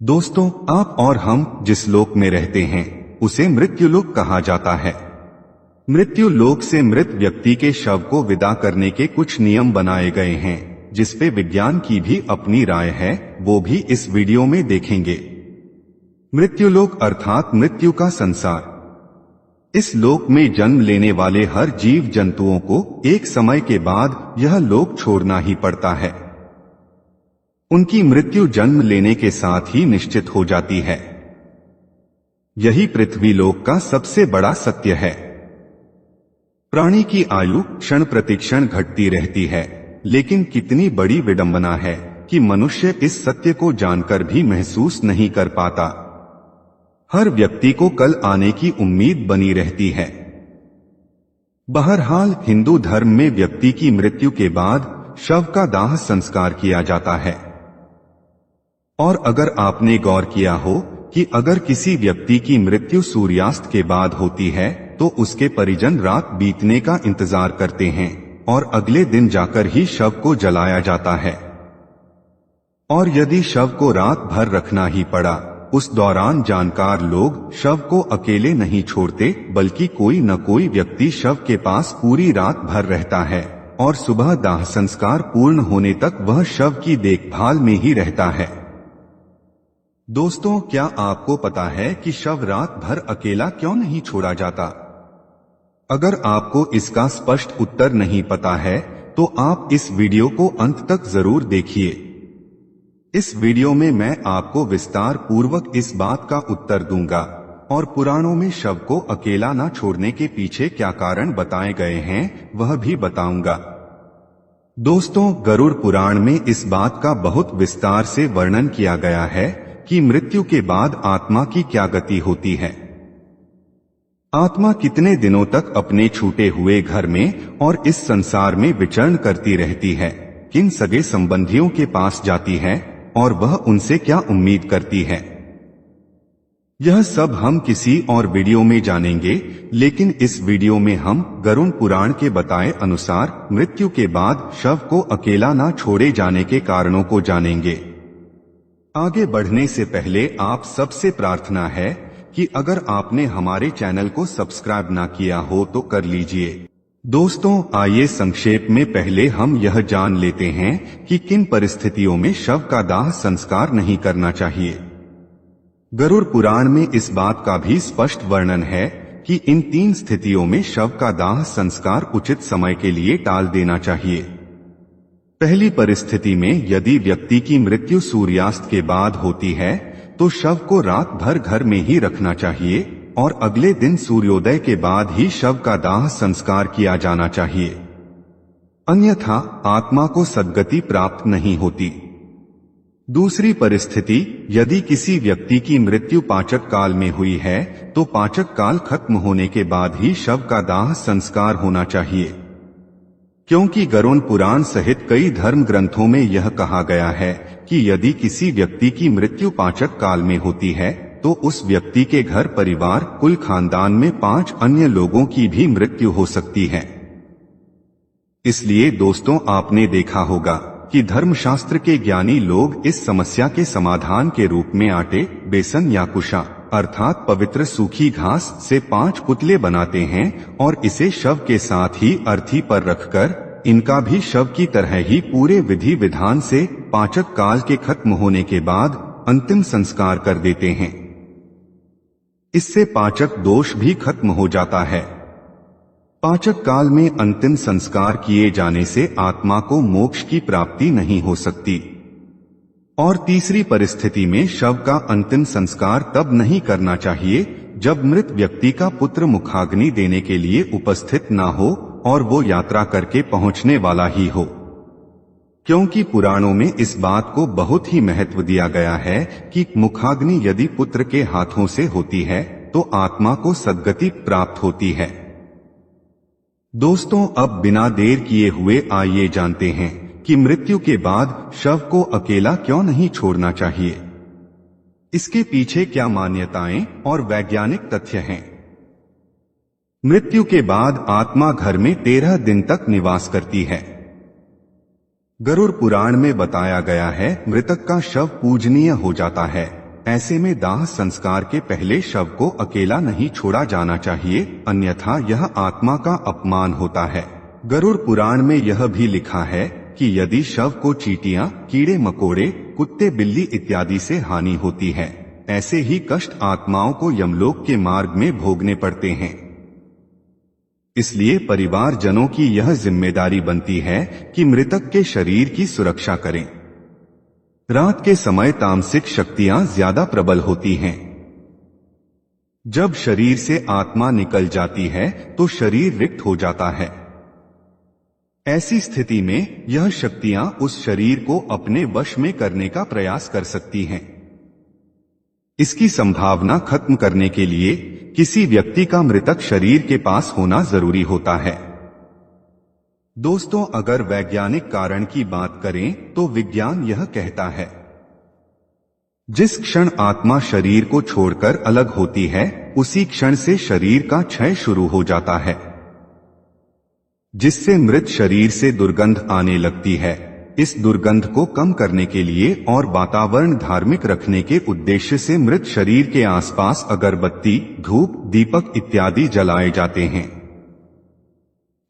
दोस्तों, आप और हम जिस लोक में रहते हैं उसे मृत्युलोक कहा जाता है। मृत्यु लोक से मृत व्यक्ति के शव को विदा करने के कुछ नियम बनाए गए हैं, जिसपे विज्ञान की भी अपनी राय है, वो भी इस वीडियो में देखेंगे। मृत्युलोक अर्थात मृत्यु का संसार। इस लोक में जन्म लेने वाले हर जीव जंतुओं को एक समय के बाद यह लोक छोड़ना ही पड़ता है। उनकी मृत्यु जन्म लेने के साथ ही निश्चित हो जाती है। यही पृथ्वी लोक का सबसे बड़ा सत्य है। प्राणी की आयु क्षण प्रतिक्षण घटती रहती है, लेकिन कितनी बड़ी विडंबना है कि मनुष्य इस सत्य को जानकर भी महसूस नहीं कर पाता। हर व्यक्ति को कल आने की उम्मीद बनी रहती है। बहरहाल, हिंदू धर्म में व्यक्ति की मृत्यु के बाद शव का दाह संस्कार किया जाता है। और अगर आपने गौर किया हो कि अगर किसी व्यक्ति की मृत्यु सूर्यास्त के बाद होती है तो उसके परिजन रात बीतने का इंतजार करते हैं और अगले दिन जाकर ही शव को जलाया जाता है। और यदि शव को रात भर रखना ही पड़ा, उस दौरान जानकार लोग शव को अकेले नहीं छोड़ते, बल्कि कोई न कोई व्यक्ति शव के पास पूरी रात भर रहता है और सुबह दाह संस्कार पूर्ण होने तक वह शव की देखभाल में ही रहता है। दोस्तों, क्या आपको पता है कि शव रात भर अकेला क्यों नहीं छोड़ा जाता? अगर आपको इसका स्पष्ट उत्तर नहीं पता है तो आप इस वीडियो को अंत तक जरूर देखिए। इस वीडियो में मैं आपको विस्तार पूर्वक इस बात का उत्तर दूंगा और पुराणों में शव को अकेला न छोड़ने के पीछे क्या कारण बताए गए हैं वह भी बताऊंगा। दोस्तों, गरुड़ पुराण में इस बात का बहुत विस्तार से वर्णन किया गया है कि मृत्यु के बाद आत्मा की क्या गति होती है। आत्मा कितने दिनों तक अपने छूटे हुए घर में और इस संसार में विचरण करती रहती है, किन सगे संबंधियों के पास जाती है और वह उनसे क्या उम्मीद करती है। यह सब हम किसी और वीडियो में जानेंगे, लेकिन इस वीडियो में हम गरुड़ पुराण के बताए अनुसार मृत्यु के बाद शव को अकेला न छोड़े जाने के कारणों को जानेंगे। आगे बढ़ने से पहले आप सबसे प्रार्थना है कि अगर आपने हमारे चैनल को सब्सक्राइब ना किया हो तो कर लीजिए। दोस्तों, आइए संक्षेप में पहले हम यह जान लेते हैं कि किन परिस्थितियों में शव का दाह संस्कार नहीं करना चाहिए। गरुड़ पुराण में इस बात का भी स्पष्ट वर्णन है कि इन 3 स्थितियों में शव का दाह संस्कार उचित समय के लिए टाल देना चाहिए। पहली परिस्थिति में यदि व्यक्ति की मृत्यु सूर्यास्त के बाद होती है तो शव को रात भर घर में ही रखना चाहिए और अगले दिन सूर्योदय के बाद ही शव का दाह संस्कार किया जाना चाहिए, अन्यथा आत्मा को सद्गति प्राप्त नहीं होती। दूसरी परिस्थिति, यदि किसी व्यक्ति की मृत्यु पाचक काल में हुई है तो पाचक काल खत्म होने के बाद ही शव का दाह संस्कार होना चाहिए, क्योंकि गरुड़ पुराण सहित कई धर्म ग्रंथों में यह कहा गया है कि यदि किसी व्यक्ति की मृत्यु पाचक काल में होती है तो उस व्यक्ति के घर परिवार कुल खानदान में 5 अन्य लोगों की भी मृत्यु हो सकती है। इसलिए दोस्तों, आपने देखा होगा कि धर्मशास्त्र के ज्ञानी लोग इस समस्या के समाधान के रूप में आटे, बेसन या कुशा अर्थात पवित्र सूखी घास से 5 पुतले बनाते हैं और इसे शव के साथ ही अर्थी पर रखकर इनका भी शव की तरह ही पूरे विधि विधान से पाचक काल के खत्म होने के बाद अंतिम संस्कार कर देते हैं। इससे पाचक दोष भी खत्म हो जाता है। पाचक काल में अंतिम संस्कार किए जाने से आत्मा को मोक्ष की प्राप्ति नहीं हो सकती। और तीसरी परिस्थिति में शव का अंतिम संस्कार तब नहीं करना चाहिए जब मृत व्यक्ति का पुत्र मुखाग्नि देने के लिए उपस्थित ना हो और वो यात्रा करके पहुंचने वाला ही हो, क्योंकि पुराणों में इस बात को बहुत ही महत्व दिया गया है कि मुखाग्नि यदि पुत्र के हाथों से होती है तो आत्मा को सद्गति प्राप्त होती है। दोस्तों, अब बिना देर किए हुए आइए जानते हैं कि मृत्यु के बाद शव को अकेला क्यों नहीं छोड़ना चाहिए। इसके पीछे क्या मान्यताएं और वैज्ञानिक तथ्य हैं। मृत्यु के बाद आत्मा घर में 13 दिन तक निवास करती है। गरुड़ पुराण में बताया गया है मृतक का शव पूजनीय हो जाता है ऐसे में दाह संस्कार के पहले शव को अकेला नहीं छोड़ा जाना चाहिए, अन्यथा यह आत्मा का अपमान होता है। गरुड़ पुराण में यह भी लिखा है कि यदि शव को चींटियां, कीड़े मकोड़े, कुत्ते बिल्ली इत्यादि से हानि होती है, ऐसे ही कष्ट आत्माओं को यमलोक के मार्ग में भोगने पड़ते हैं। इसलिए परिवार जनों की यह जिम्मेदारी बनती है कि मृतक के शरीर की सुरक्षा करें। रात के समय तामसिक शक्तियां ज्यादा प्रबल होती हैं। जब शरीर से आत्मा निकल जाती है तो शरीर रिक्त हो जाता है। ऐसी स्थिति में यह शक्तियां उस शरीर को अपने वश में करने का प्रयास कर सकती हैं। इसकी संभावना खत्म करने के लिए किसी व्यक्ति का मृतक शरीर के पास होना जरूरी होता है। दोस्तों, अगर वैज्ञानिक कारण की बात करें तो विज्ञान यह कहता है, जिस क्षण आत्मा शरीर को छोड़कर अलग होती है उसी क्षण से शरीर का क्षय शुरू हो जाता है, जिससे मृत शरीर से दुर्गंध आने लगती है। इस दुर्गंध को कम करने के लिए और वातावरण धार्मिक रखने के उद्देश्य से मृत शरीर के आसपास अगरबत्ती, धूप, दीपक इत्यादि जलाए जाते हैं।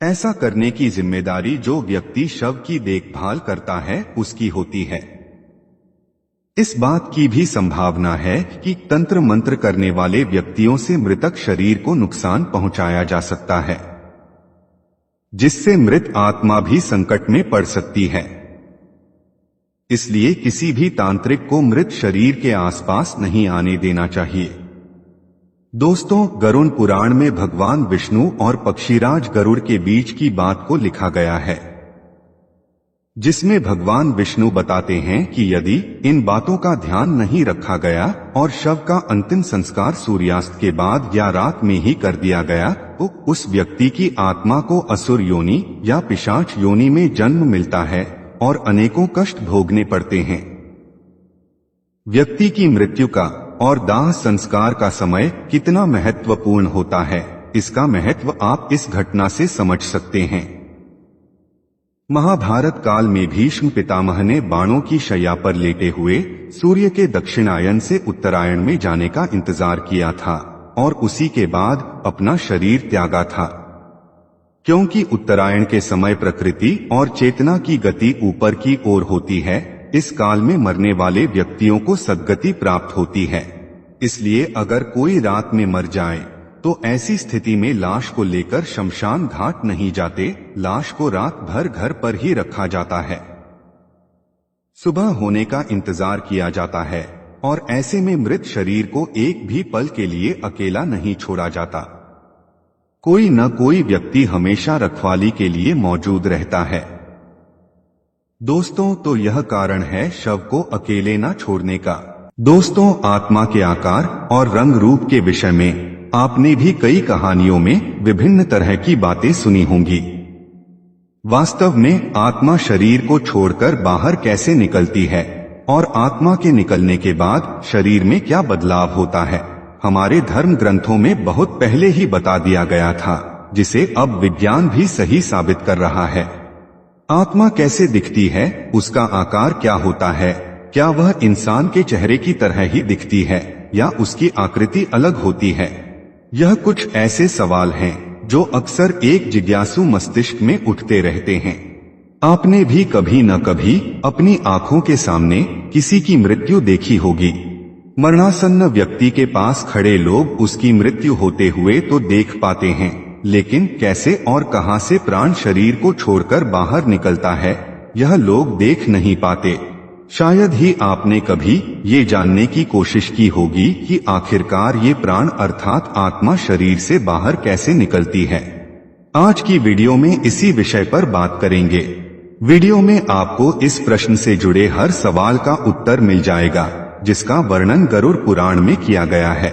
ऐसा करने की जिम्मेदारी जो व्यक्ति शव की देखभाल करता है उसकी होती है। इस बात की भी संभावना है कि तंत्र मंत्र करने वाले व्यक्तियों से मृतक शरीर को नुकसान पहुंचाया जा सकता है, जिससे मृत आत्मा भी संकट में पड़ सकती है। इसलिए किसी भी तांत्रिक को मृत शरीर के आसपास नहीं आने देना चाहिए। दोस्तों, गरुड़ पुराण में भगवान विष्णु और पक्षीराज गरुड़ के बीच की बात को लिखा गया है, जिसमें भगवान विष्णु बताते हैं कि यदि इन बातों का ध्यान नहीं रखा गया और शव का अंतिम संस्कार सूर्यास्त के बाद या रात में ही कर दिया गया तो उस व्यक्ति की आत्मा को असुर योनि या पिशाच योनि में जन्म मिलता है और अनेकों कष्ट भोगने पड़ते हैं। व्यक्ति की मृत्यु का और दाह संस्कार का समय कितना महत्वपूर्ण होता है, इसका महत्व आप इस घटना से समझ सकते हैं। महाभारत काल में भीष्म पितामह ने बाणों की शैया पर लेटे हुए सूर्य के दक्षिणायन से उत्तरायण में जाने का इंतजार किया था और उसी के बाद अपना शरीर त्यागा था, क्योंकि उत्तरायण के समय प्रकृति और चेतना की गति ऊपर की ओर होती है। इस काल में मरने वाले व्यक्तियों को सद्गति प्राप्त होती है। इसलिए अगर कोई रात में मर जाए तो ऐसी स्थिति में लाश को लेकर शमशान घाट नहीं जाते, लाश को रात भर घर पर ही रखा जाता है। सुबह होने का इंतजार किया जाता है और ऐसे में मृत शरीर को एक भी पल के लिए अकेला नहीं छोड़ा जाता। कोई न कोई व्यक्ति हमेशा रखवाली के लिए मौजूद रहता है। दोस्तों, तो यह कारण है शव को अकेले न छोड़ने का। दोस्तों, आत्मा के आकार और रंग रूप के विषय में आपने भी कई कहानियों में विभिन्न तरह की बातें सुनी होंगी। वास्तव में आत्मा शरीर को छोड़कर बाहर कैसे निकलती है और आत्मा के निकलने के बाद शरीर में क्या बदलाव होता है, हमारे धर्म ग्रंथों में बहुत पहले ही बता दिया गया था, जिसे अब विज्ञान भी सही साबित कर रहा है। आत्मा कैसे दिखती है, उसका आकार क्या होता है, क्या वह इंसान के चेहरे की तरह ही दिखती है या उसकी आकृति अलग होती है? यह कुछ ऐसे सवाल हैं जो अक्सर एक जिज्ञासु मस्तिष्क में उठते रहते हैं। आपने भी कभी न कभी अपनी आंखों के सामने किसी की मृत्यु देखी होगी। मरणासन्न व्यक्ति के पास खड़े लोग उसकी मृत्यु होते हुए तो देख पाते हैं, लेकिन कैसे और कहां से प्राण शरीर को छोड़कर बाहर निकलता है, यह लोग देख नहीं पाते। शायद ही आपने कभी ये जानने की कोशिश की होगी कि आखिरकार ये प्राण अर्थात आत्मा शरीर से बाहर कैसे निकलती है। आज की वीडियो में इसी विषय पर बात करेंगे। वीडियो में आपको इस प्रश्न से जुड़े हर सवाल का उत्तर मिल जाएगा, जिसका वर्णन गरुड़ पुराण में किया गया है।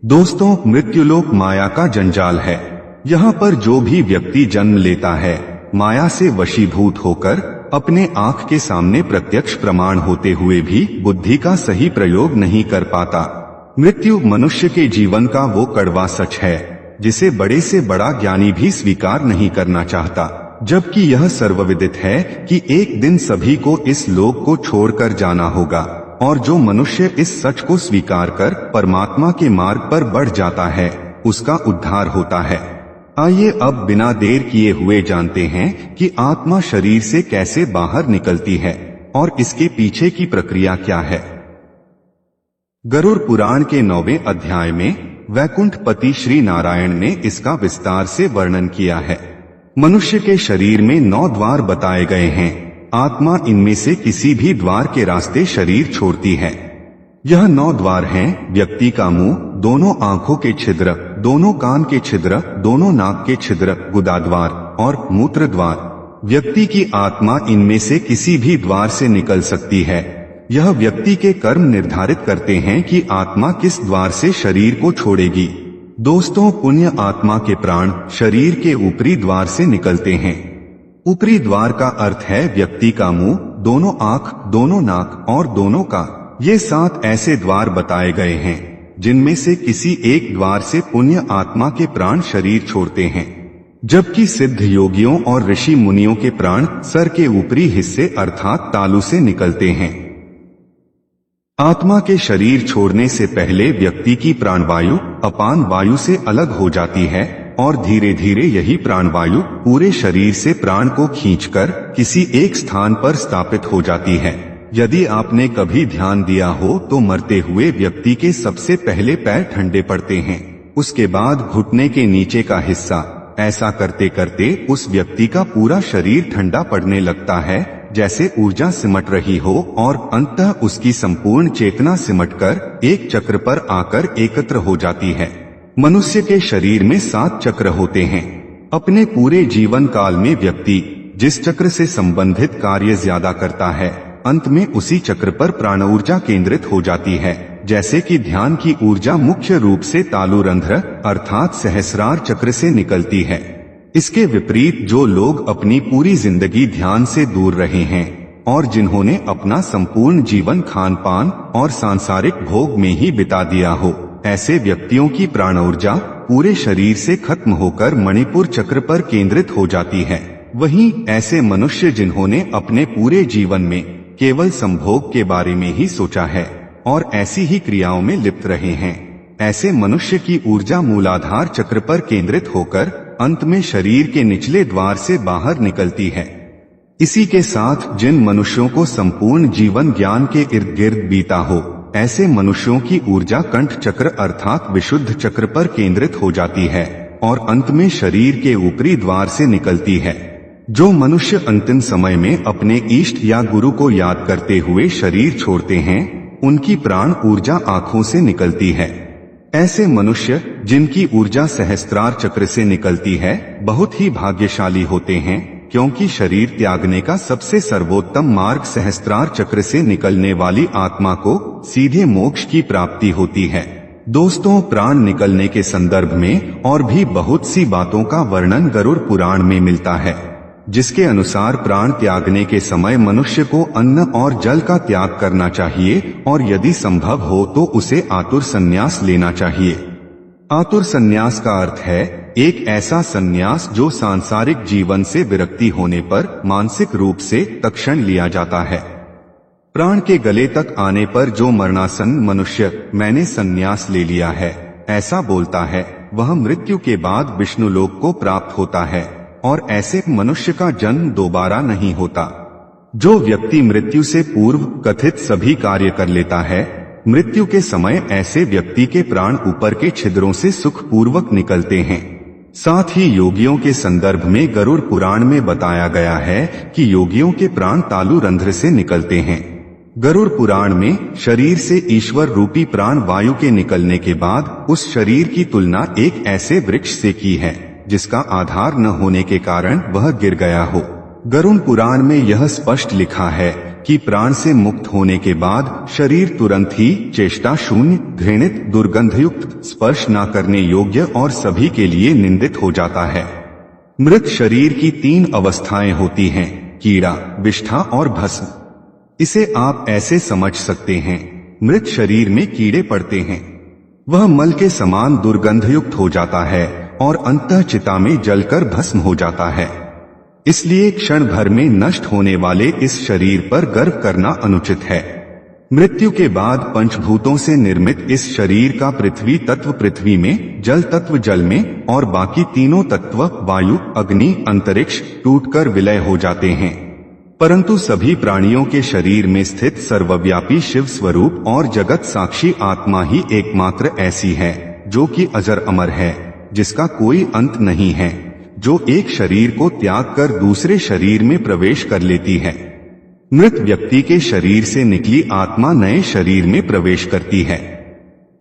दोस्तों, मृत्युलोक माया का जंजाल है। यहाँ पर जो भी व्यक्ति जन्म लेता है, माया से वशीभूत होकर अपने आंख के सामने प्रत्यक्ष प्रमाण होते हुए भी बुद्धि का सही प्रयोग नहीं कर पाता। मृत्यु मनुष्य के जीवन का वो कड़वा सच है जिसे बड़े से बड़ा ज्ञानी भी स्वीकार नहीं करना चाहता, जबकि यह सर्वविदित है कि एक दिन सभी को इस लोक को छोड़कर जाना होगा और जो मनुष्य इस सच को स्वीकार कर परमात्मा के मार्ग पर बढ़ जाता है उसका उद्धार होता है। आइए अब बिना देर किए हुए जानते हैं कि आत्मा शरीर से कैसे बाहर निकलती है और इसके पीछे की प्रक्रिया क्या है। गरुड़ पुराण के 9वें अध्याय में वैकुंठपति श्री नारायण ने इसका विस्तार से वर्णन किया है। मनुष्य के शरीर में 9 द्वार बताए गए हैं। आत्मा इनमें से किसी भी द्वार के रास्ते शरीर छोड़ती है। यह 9 द्वार हैं: व्यक्ति का मुंह, दोनों आंखों के छिद्र, दोनों कान के छिद्र, दोनों नाक के छिद्र, गुदा द्वार और मूत्र द्वार। व्यक्ति की आत्मा इनमें से किसी भी द्वार से निकल सकती है। यह व्यक्ति के कर्म निर्धारित करते हैं कि आत्मा किस द्वार से शरीर को छोड़ेगी। दोस्तों, पुण्य आत्मा के प्राण शरीर के ऊपरी द्वार से निकलते हैं। ऊपरी द्वार का अर्थ है व्यक्ति का मुंह, दोनों आंख, दोनों नाक और दोनों कान। ये 7 ऐसे द्वार बताए गए हैं जिनमें से किसी एक द्वार से पुण्य आत्मा के प्राण शरीर छोड़ते हैं, जबकि सिद्ध योगियों और ऋषि मुनियों के प्राण सर के ऊपरी हिस्से अर्थात तालू से निकलते हैं। आत्मा के शरीर छोड़ने से पहले व्यक्ति की प्राणवायु अपान वायु से अलग हो जाती है और धीरे धीरे यही प्राणवायु पूरे शरीर से प्राण को खींचकर किसी एक स्थान पर स्थापित हो जाती है। यदि आपने कभी ध्यान दिया हो तो मरते हुए व्यक्ति के सबसे पहले पैर ठंडे पड़ते हैं, उसके बाद घुटने के नीचे का हिस्सा। ऐसा करते करते उस व्यक्ति का पूरा शरीर ठंडा पड़ने लगता है, जैसे ऊर्जा सिमट रही हो, और अंततः उसकी संपूर्ण चेतना सिमटकर एक चक्र पर आकर एकत्र हो जाती है। मनुष्य के शरीर में 7 चक्र होते हैं। अपने पूरे जीवन काल में व्यक्ति जिस चक्र से संबंधित कार्य ज्यादा करता है, अंत में उसी चक्र पर प्राण ऊर्जा केंद्रित हो जाती है। जैसे कि ध्यान की ऊर्जा मुख्य रूप से तालुरंध्र अर्थात सहस्रार चक्र से निकलती है। इसके विपरीत जो लोग अपनी पूरी जिंदगी ध्यान से दूर रहे हैं और जिन्होंने अपना संपूर्ण जीवन खान पान और सांसारिक भोग में ही बिता दिया हो, ऐसे व्यक्तियों की प्राण ऊर्जा पूरे शरीर से खत्म होकर मणिपुर चक्र पर केंद्रित हो जाती है। वहीं ऐसे मनुष्य जिन्होंने अपने पूरे जीवन में केवल संभोग के बारे में ही सोचा है और ऐसी ही क्रियाओं में लिप्त रहे हैं, ऐसे मनुष्य की ऊर्जा मूलाधार चक्र पर केंद्रित होकर अंत में शरीर के निचले द्वार से बाहर निकलती है। इसी के साथ जिन मनुष्यों को संपूर्ण जीवन ज्ञान के इर्द गिर्द बीता हो, ऐसे मनुष्यों की ऊर्जा कंठ चक्र अर्थात विशुद्ध चक्र पर केंद्रित हो जाती है और अंत में शरीर के ऊपरी द्वार से निकलती है। जो मनुष्य अंतिम समय में अपने इष्ट या गुरु को याद करते हुए शरीर छोड़ते हैं, उनकी प्राण ऊर्जा आंखों से निकलती है। ऐसे मनुष्य जिनकी ऊर्जा सहस्त्रार चक्र से निकलती है बहुत ही भाग्यशाली होते हैं, क्योंकि शरीर त्यागने का सबसे सर्वोत्तम मार्ग सहस्त्रार चक्र से निकलने वाली आत्मा को सीधे मोक्ष की प्राप्ति होती है। दोस्तों, प्राण निकलने के संदर्भ में और भी बहुत सी बातों का वर्णन गरुड़ पुराण में मिलता है, जिसके अनुसार प्राण त्यागने के समय मनुष्य को अन्न और जल का त्याग करना चाहिए और यदि संभव हो तो उसे आतुर संन्यास लेना चाहिए। आतुर संन्यास का अर्थ है एक ऐसा संन्यास जो सांसारिक जीवन से विरक्ति होने पर मानसिक रूप से तत्क्षण लिया जाता है। प्राण के गले तक आने पर जो मरणासन्न मनुष्य मैंने संन्यास ले लिया है ऐसा बोलता है, वह मृत्यु के बाद विष्णुलोक को प्राप्त होता है और ऐसे मनुष्य का जन्म दोबारा नहीं होता। जो व्यक्ति मृत्यु से पूर्व कथित सभी कार्य कर लेता है, मृत्यु के समय ऐसे व्यक्ति के प्राण ऊपर के छिद्रों से सुख पूर्वक निकलते हैं। साथ ही योगियों के संदर्भ में गरुड़ पुराण में बताया गया है कि योगियों के प्राण तालु रंध्र से निकलते हैं। गरुड़ पुराण में शरीर से ईश्वर रूपी प्राण वायु के निकलने के बाद उस शरीर की तुलना एक ऐसे वृक्ष से की है जिसका आधार न होने के कारण वह गिर गया हो। गरुड़ पुराण में यह स्पष्ट लिखा है कि प्राण से मुक्त होने के बाद शरीर तुरंत ही चेष्टा शून्य, घृणित, दुर्गंधयुक्त, स्पर्श न करने योग्य और सभी के लिए निंदित हो जाता है। मृत शरीर की 3 अवस्थाएं होती हैं: कीड़ा, विष्ठा और भस्म। इसे आप ऐसे समझ सकते हैं, मृत शरीर में कीड़े पड़ते हैं, वह मल के समान दुर्गंधयुक्त हो जाता है और अंततः चिता में जलकर भस्म हो जाता है। इसलिए क्षण भर में नष्ट होने वाले इस शरीर पर गर्व करना अनुचित है। मृत्यु के बाद पंचभूतों से निर्मित इस शरीर का पृथ्वी तत्व पृथ्वी में, जल तत्व जल में और बाकी तीनों तत्व वायु, अग्नि, अंतरिक्ष टूटकर विलय हो जाते हैं। परंतु सभी प्राणियों के शरीर में स्थित सर्वव्यापी शिव स्वरूप और जगत साक्षी आत्मा ही एकमात्र ऐसी है जो कि अजर अमर है, जिसका कोई अंत नहीं है, जो एक शरीर को त्याग कर दूसरे शरीर में प्रवेश कर लेती है। मृत व्यक्ति के शरीर से निकली आत्मा नए शरीर में प्रवेश करती है।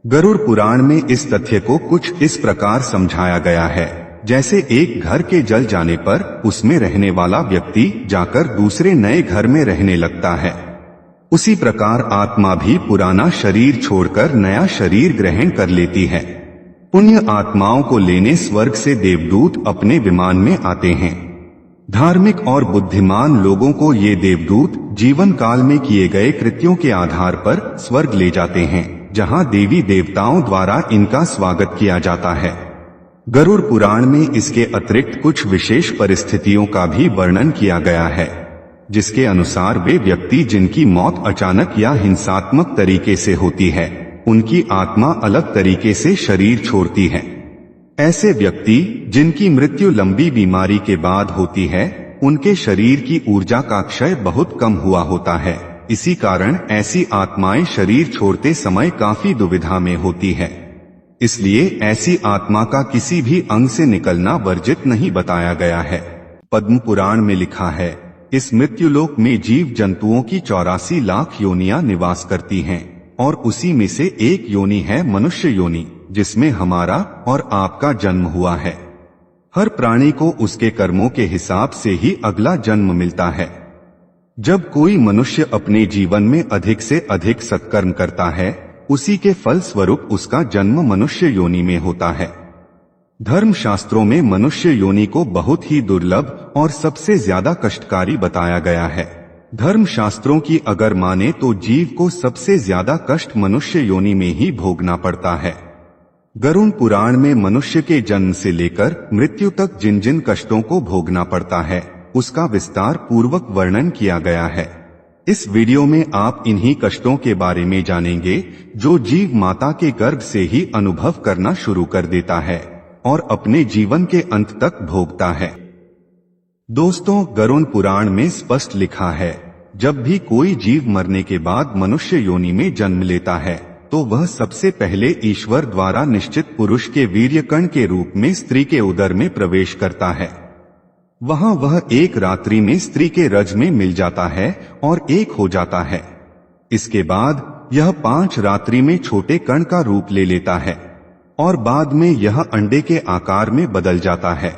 गरुड़ पुराण में इस तथ्य को कुछ इस प्रकार समझाया गया है, जैसे एक घर के जल जाने पर उसमें रहने वाला व्यक्ति जाकर दूसरे नए घर में रहने लगता है। उसी प्रकार आत्मा भी पुराना शरीर छोड़कर नया शरीर ग्रहण कर लेती है। पुण्य आत्माओं को लेने स्वर्ग से देवदूत अपने विमान में आते हैं। धार्मिक और बुद्धिमान लोगों को ये देवदूत जीवन काल में किए गए कृत्यों के आधार पर स्वर्ग ले जाते हैं, जहां देवी देवताओं द्वारा इनका स्वागत किया जाता है। गरुड़ पुराण में इसके अतिरिक्त कुछ विशेष परिस्थितियों का भी वर्णन किया गया है, जिसके अनुसार वे व्यक्ति जिनकी मौत अचानक या हिंसात्मक तरीके से होती है, उनकी आत्मा अलग तरीके से शरीर छोड़ती है। ऐसे व्यक्ति जिनकी मृत्यु लंबी बीमारी के बाद होती है, उनके शरीर की ऊर्जा का क्षय बहुत कम हुआ होता है। इसी कारण ऐसी आत्माएं शरीर छोड़ते समय काफी दुविधा में होती है। इसलिए ऐसी आत्मा का किसी भी अंग से निकलना वर्जित नहीं बताया गया है। पद्म पुराण में लिखा है, इस मृत्युलोक में जीव जंतुओं की 84 लाख योनियां निवास करती हैं, और उसी में से एक योनि है मनुष्य योनि, जिसमें हमारा और आपका जन्म हुआ है। हर प्राणी को उसके कर्मों के हिसाब से ही अगला जन्म मिलता है। जब कोई मनुष्य अपने जीवन में अधिक से अधिक सत्कर्म करता है, उसी के फल स्वरूप उसका जन्म मनुष्य योनि में होता है। धर्म शास्त्रों में मनुष्य योनि को बहुत ही दुर्लभ और सबसे ज्यादा कष्टकारी बताया गया है। धर्म शास्त्रों की अगर माने तो जीव को सबसे ज्यादा कष्ट मनुष्य योनि में ही भोगना पड़ता है। गरुड़ पुराण में मनुष्य के जन्म से लेकर मृत्यु तक जिन जिन कष्टों को भोगना पड़ता है, उसका विस्तार पूर्वक वर्णन किया गया है। इस वीडियो में आप इन्हीं कष्टों के बारे में जानेंगे जो जीव माता के गर्भ से ही अनुभव करना शुरू कर देता है और अपने जीवन के अंत तक भोगता है। दोस्तों, गरुड़ पुराण में स्पष्ट लिखा है, जब भी कोई जीव मरने के बाद मनुष्य योनि में जन्म लेता है, तो वह सबसे पहले ईश्वर द्वारा निश्चित पुरुष के वीर्यकण के रूप में स्त्री के उदर में प्रवेश करता है। वहां वह एक रात्रि में स्त्री के रज में मिल जाता है और एक हो जाता है। इसके बाद यह 5 रात्रि में छोटे कण का रूप ले लेता है और बाद में यह अंडे के आकार में बदल जाता है।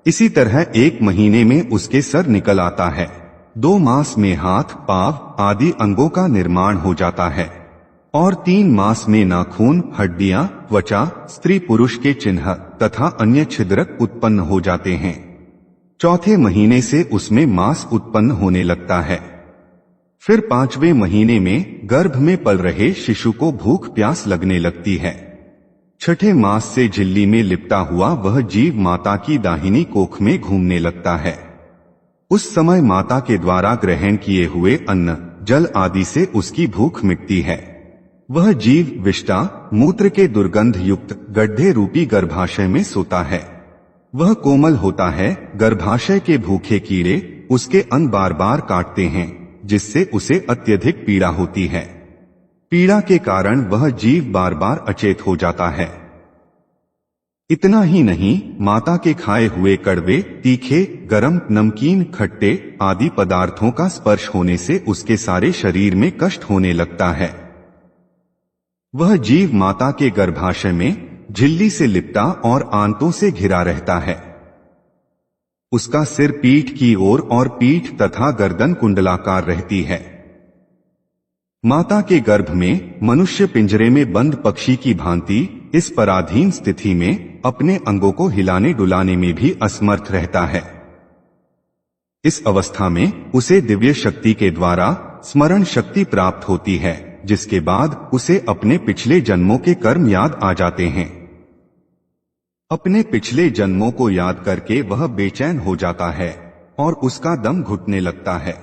इसी तरह 1 महीने में उसके सर निकल आता है। 2 मास में हाथ, पांव आदि अंगों का निर्माण हो जाता है और 3 मास में नाखून, हड्डियां, त्वचा, स्त्री पुरुष के चिन्ह तथा अन्य छिद्रक उत्पन्न हो जाते हैं। 4थे महीने से उसमें मांस उत्पन्न होने लगता है। फिर 5वें महीने में गर्भ में पल रहे शिशु को भूख प्यास लगने लगती है। 6ठे मास से झिल्ली में लिपटा हुआ वह जीव माता की दाहिनी कोख में घूमने लगता है। उस समय माता के द्वारा ग्रहण किए हुए अन्न, जल आदि से उसकी भूख मिटती है। वह जीव विष्टा मूत्र के दुर्गंध युक्त गड्ढे रूपी गर्भाशय में सोता है। वह कोमल होता है। गर्भाशय के भूखे कीड़े उसके अंग बार बार काटते हैं, जिससे उसे अत्यधिक पीड़ा होती है। पीड़ा के कारण वह जीव बार बार अचेत हो जाता है। इतना ही नहीं, माता के खाए हुए कड़वे, तीखे, गरम, नमकीन, खट्टे आदि पदार्थों का स्पर्श होने से उसके सारे शरीर में कष्ट होने लगता है। वह जीव माता के गर्भाशय में झिल्ली से लिपटा और आंतों से घिरा रहता है। उसका सिर पीठ की ओर और पीठ तथा गर्दन कुंडलाकार रहती है। माता के गर्भ में मनुष्य पिंजरे में बंद पक्षी की भांति इस पराधीन स्थिति में अपने अंगों को हिलाने डुलाने में भी असमर्थ रहता है। इस अवस्था में उसे दिव्य शक्ति के द्वारा स्मरण शक्ति प्राप्त होती है, जिसके बाद उसे अपने पिछले जन्मों के कर्म याद आ जाते हैं। अपने पिछले जन्मों को याद करके वह बेचैन हो जाता है और उसका दम घुटने लगता है।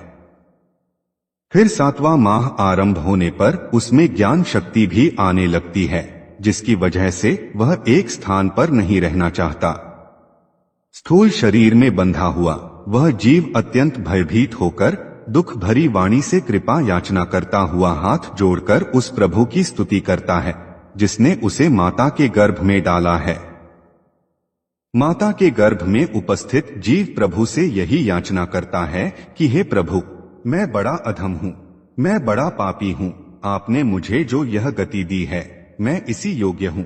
फिर 7वां माह आरंभ होने पर उसमें ज्ञान शक्ति भी आने लगती है, जिसकी वजह से वह एक स्थान पर नहीं रहना चाहता। स्थूल शरीर में बंधा हुआ वह जीव अत्यंत भयभीत होकर दुख भरी वाणी से कृपा याचना करता हुआ हाथ जोड़कर उस प्रभु की स्तुति करता है जिसने उसे माता के गर्भ में डाला है। माता के गर्भ में उपस्थित जीव प्रभु से यही याचना करता है कि हे प्रभु, मैं बड़ा अधम हूँ, मैं बड़ा पापी हूँ, आपने मुझे जो यह गति दी है मैं इसी योग्य हूँ।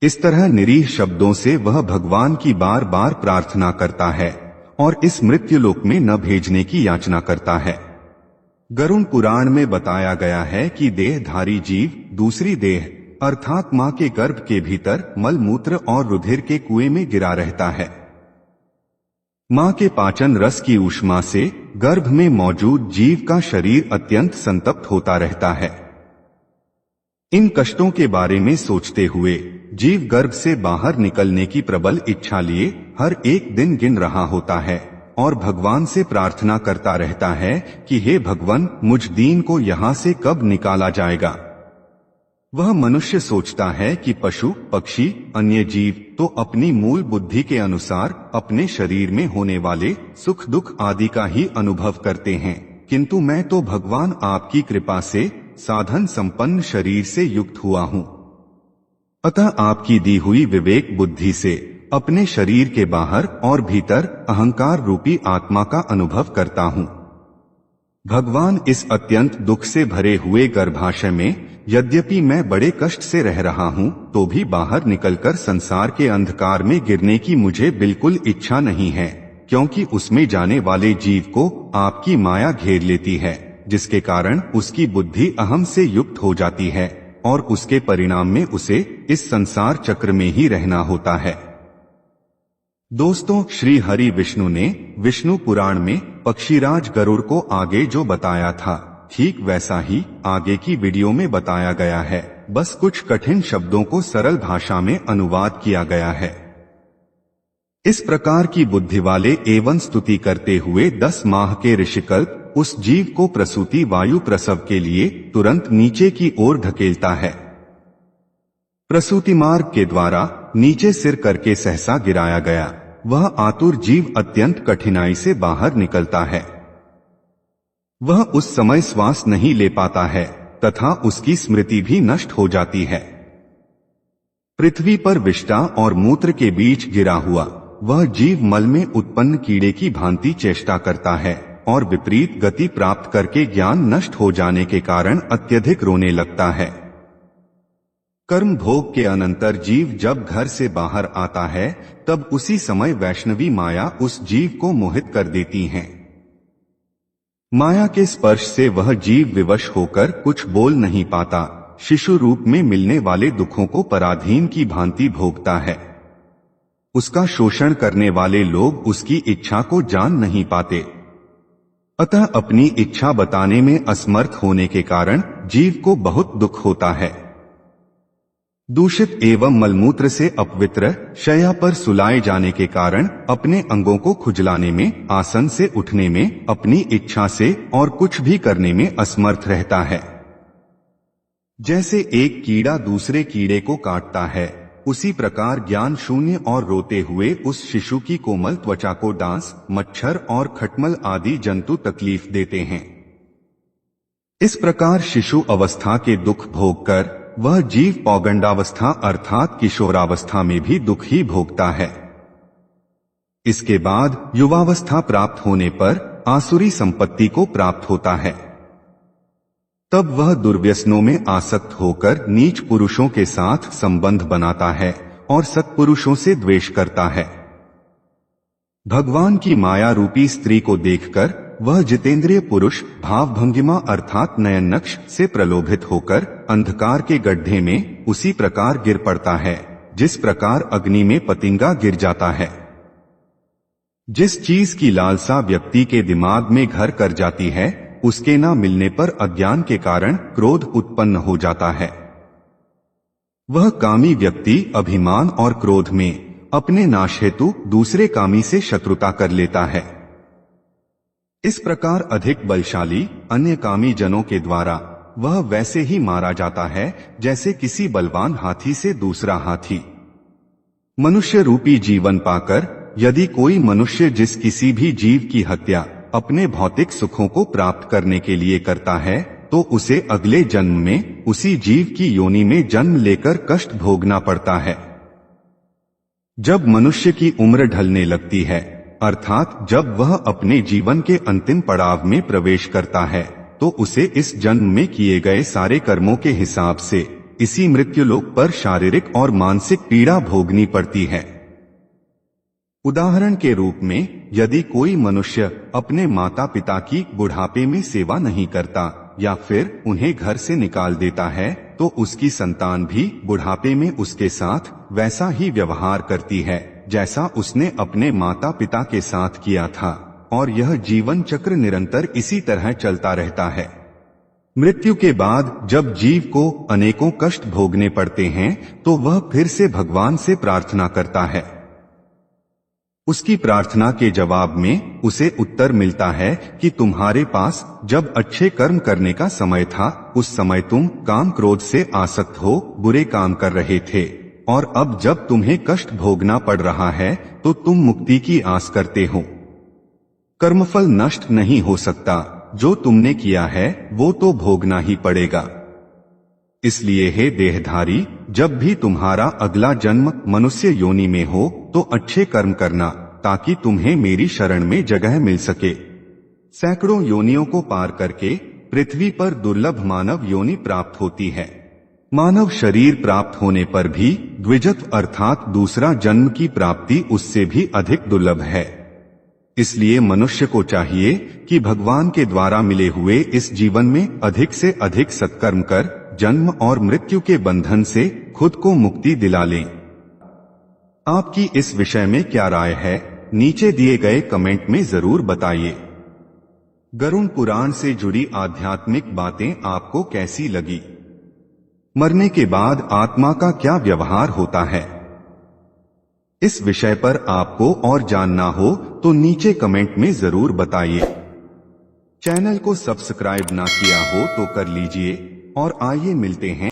इस तरह निरीह शब्दों से वह भगवान की बार बार प्रार्थना करता है और इस मृत्युलोक में न भेजने की याचना करता है। गरुड़ पुराण में बताया गया है कि देहधारी जीव दूसरी देह अर्थात मां के गर्भ के भीतर मल मूत्र और रुधिर के कुएं में गिरा रहता है। मां के पाचन रस की ऊष्मा से गर्भ में मौजूद जीव का शरीर अत्यंत संतप्त होता रहता है। इन कष्टों के बारे में सोचते हुए जीव गर्भ से बाहर निकलने की प्रबल इच्छा लिए हर एक दिन गिन रहा होता है और भगवान से प्रार्थना करता रहता है कि हे भगवान, मुझ दीन को यहाँ से कब निकाला जाएगा। वह मनुष्य सोचता है कि पशु पक्षी अन्य जीव तो अपनी मूल बुद्धि के अनुसार अपने शरीर में होने वाले सुख दुख आदि का ही अनुभव करते हैं, किंतु मैं तो भगवान आपकी कृपा से साधन संपन्न शरीर से युक्त हुआ हूँ। अतः आपकी दी हुई विवेक बुद्धि से अपने शरीर के बाहर और भीतर अहंकार रूपी आत्मा का अनुभव करता हूँ। भगवान, इस अत्यंत दुख से भरे हुए गर्भाशय में यद्यपि मैं बड़े कष्ट से रह रहा हूँ, तो भी बाहर निकलकर संसार के अंधकार में गिरने की मुझे बिल्कुल इच्छा नहीं है, क्योंकि उसमें जाने वाले जीव को आपकी माया घेर लेती है, जिसके कारण उसकी बुद्धि अहम से युक्त हो जाती है और उसके परिणाम में उसे इस संसार चक्र में ही रहना होता है। दोस्तों, श्री हरि विष्णु ने विष्णु पुराण में पक्षीराज गरुड़ को आगे जो बताया था ठीक वैसा ही आगे की वीडियो में बताया गया है, बस कुछ कठिन शब्दों को सरल भाषा में अनुवाद किया गया है। इस प्रकार की बुद्धि वाले एवं स्तुति करते हुए 10 माह के ऋषिकल्प उस जीव को प्रसूति वायु प्रसव के लिए तुरंत नीचे की ओर धकेलता है। प्रसूति मार्ग के द्वारा नीचे सिर करके सहसा गिराया गया वह आतुर जीव अत्यंत कठिनाई से बाहर निकलता है। वह उस समय श्वास नहीं ले पाता है तथा उसकी स्मृति भी नष्ट हो जाती है। पृथ्वी पर विष्ठा और मूत्र के बीच गिरा हुआ वह जीव मल में उत्पन्न कीड़े की भांति चेष्टा करता है और विपरीत गति प्राप्त करके ज्ञान नष्ट हो जाने के कारण अत्यधिक रोने लगता है। कर्म भोग के अनंतर जीव जब घर से बाहर आता है तब उसी समय वैष्णवी माया उस जीव को मोहित कर देती है। माया के स्पर्श से वह जीव विवश होकर कुछ बोल नहीं पाता, शिशु रूप में मिलने वाले दुखों को पराधीन की भांति भोगता है। उसका शोषण करने वाले लोग उसकी इच्छा को जान नहीं पाते, अतः अपनी इच्छा बताने में असमर्थ होने के कारण जीव को बहुत दुख होता है। दूषित एवं मलमूत्र से अपवित्र शैया पर सुलाए जाने के कारण अपने अंगों को खुजलाने में, आसन से उठने में, अपनी इच्छा से और कुछ भी करने में असमर्थ रहता है। जैसे एक कीड़ा दूसरे कीड़े को काटता है, उसी प्रकार ज्ञान शून्य और रोते हुए उस शिशु की कोमल त्वचा को डांस, मच्छर और खटमल आदि जंतु तकलीफ देते हैं। इस प्रकार शिशु अवस्था के दुख भोगकर वह जीव पौगंडावस्था अर्थात किशोरावस्था में भी दुख ही भोगता है। इसके बाद युवावस्था प्राप्त होने पर आसुरी संपत्ति को प्राप्त होता है। तब वह दुर्व्यसनों में आसक्त होकर नीच पुरुषों के साथ संबंध बनाता है और सत्पुरुषों से द्वेष करता है। भगवान की माया रूपी स्त्री को देखकर वह जितेंद्रिय पुरुष भावभंगिमा अर्थात नयननक्ष से प्रलोभित होकर अंधकार के गड्ढे में उसी प्रकार गिर पड़ता है जिस प्रकार अग्नि में पतिंगा गिर जाता है। जिस चीज की लालसा व्यक्ति के दिमाग में घर कर जाती है उसके न मिलने पर अज्ञान के कारण क्रोध उत्पन्न हो जाता है। वह कामी व्यक्ति अभिमान और क्रोध में अपने नाश हेतु दूसरे कामी से शत्रुता कर लेता है। इस प्रकार अधिक बलशाली अन्य कामी जनों के द्वारा वह वैसे ही मारा जाता है जैसे किसी बलवान हाथी से दूसरा हाथी। मनुष्य रूपी जीवन पाकर यदि कोई मनुष्य जिस किसी भी जीव की हत्या अपने भौतिक सुखों को प्राप्त करने के लिए करता है तो उसे अगले जन्म में उसी जीव की योनि में जन्म लेकर कष्ट भोगना पड़ता है। जब मनुष्य की उम्र ढलने लगती है अर्थात जब वह अपने जीवन के अंतिम पड़ाव में प्रवेश करता है तो उसे इस जन्म में किए गए सारे कर्मों के हिसाब से इसी मृत्युलोक पर शारीरिक और मानसिक पीड़ा भोगनी पड़ती है। उदाहरण के रूप में यदि कोई मनुष्य अपने माता पिता की बुढ़ापे में सेवा नहीं करता या फिर उन्हें घर से निकाल देता है तो उसकी संतान भी बुढ़ापे में उसके साथ वैसा ही व्यवहार करती है जैसा उसने अपने माता पिता के साथ किया था और यह जीवन चक्र निरंतर इसी तरह चलता रहता है। मृत्यु के बाद जब जीव को अनेकों कष्ट भोगने पड़ते हैं तो वह फिर से भगवान से प्रार्थना करता है। उसकी प्रार्थना के जवाब में उसे उत्तर मिलता है कि तुम्हारे पास जब अच्छे कर्म करने का समय था उस समय तुम काम क्रोध से आसक्त हो बुरे काम कर रहे थे और अब जब तुम्हें कष्ट भोगना पड़ रहा है तो तुम मुक्ति की आस करते हो। कर्मफल नष्ट नहीं हो सकता, जो तुमने किया है वो तो भोगना ही पड़ेगा। इसलिए हे देहधारी, जब भी तुम्हारा अगला जन्म मनुष्य योनि में हो तो अच्छे कर्म करना ताकि तुम्हें मेरी शरण में जगह मिल सके। सैकड़ों योनियों को पार करके पृथ्वी पर दुर्लभ मानव योनि प्राप्त होती है। मानव शरीर प्राप्त होने पर भी द्विजत्व अर्थात दूसरा जन्म की प्राप्ति उससे भी अधिक दुर्लभ है। इसलिए मनुष्य को चाहिए कि भगवान के द्वारा मिले हुए इस जीवन में अधिक से अधिक सत्कर्म कर जन्म और मृत्यु के बंधन से खुद को मुक्ति दिला लें। आपकी इस विषय में क्या राय है, नीचे दिए गए कमेंट में जरूर बताइए। गरुड़ पुराण से जुड़ी आध्यात्मिक बातें आपको कैसी लगी? मरने के बाद आत्मा का क्या व्यवहार होता है? इस विषय पर आपको और जानना हो तो नीचे कमेंट में जरूर बताइए। चैनल को सब्सक्राइब ना किया हो तो कर लीजिए और आइए मिलते हैं